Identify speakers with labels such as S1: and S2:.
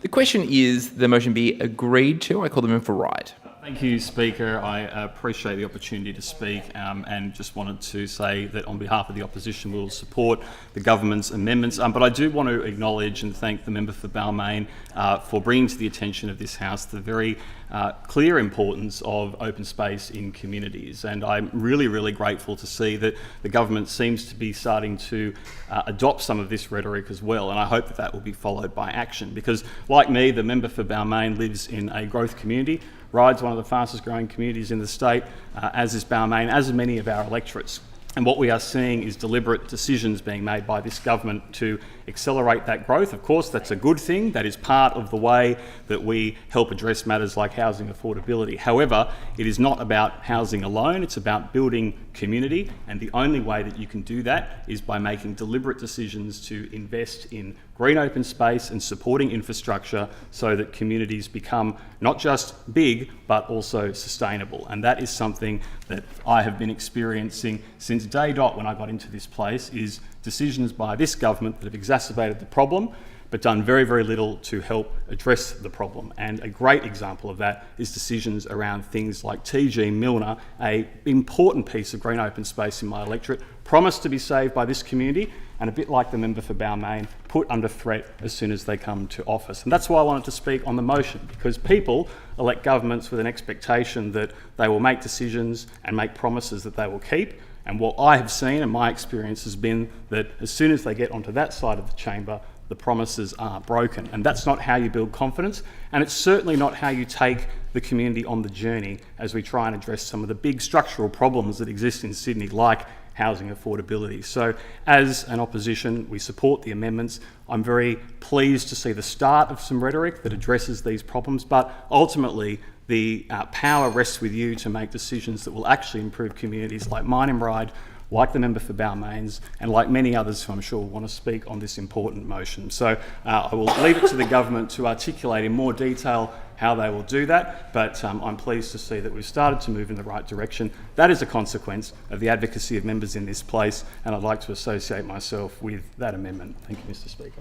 S1: The question is the motion be agreed to. I call the member for Ryde.
S2: Thank you, Speaker. I appreciate the opportunity to speak and just wanted to say that on behalf of the opposition we will support the government's amendments. But I do want to acknowledge and thank the member for Balmain for bringing to the attention of this House the very clear importance of open space in communities. And I'm really grateful to see that the government seems to be starting to adopt some of this rhetoric as well. And I hope that that will be followed by action because, like me, the member for Balmain lives in a growth community. Ryde's one of the fastest growing communities in the state, as is Balmain, as are many of our electorates. And what we are seeing is deliberate decisions being made by this government to accelerate that growth. Of course, that's a good thing. That is part of the way that we help address matters like housing affordability. However, it is not about housing alone. It's about building community. And the only way that you can do that is by making deliberate decisions to invest in green open space and supporting infrastructure so that communities become not just big, but also sustainable. And that is something that I have been experiencing since day dot when I got into this place, is decisions by this government that have exacerbated the problem, but done very little to help address the problem. And a great example of that is decisions around things like TG Milner, an important piece of green open space in my electorate, promised to be saved by this community, and a bit like the member for Balmain, put under threat as soon as they come to office. And that's why I wanted to speak on the motion, because people elect governments with an expectation that they will make decisions and make promises that they will keep. And what I have seen and my experience has been that as soon as they get onto that side of the chamber, the promises are broken. And that's not how you build confidence, and it's certainly not how you take the community on the journey as we try and address some of the big structural problems that exist in Sydney, like housing affordability. So as an opposition, we support the amendments. I'm very pleased to see the start of some rhetoric that addresses these problems, but ultimately the power rests with you to make decisions that will actually improve communities like mine in Ryde, like the member for Balmain's, and like many others who I'm sure will want to speak on this important motion. So I will leave it to the government to articulate in more detail how they will do that, but I'm pleased to see that we've started to move in the right direction. That is a consequence of the advocacy of members in this place, and I'd like to associate myself with that amendment. Thank you, Mr. Speaker.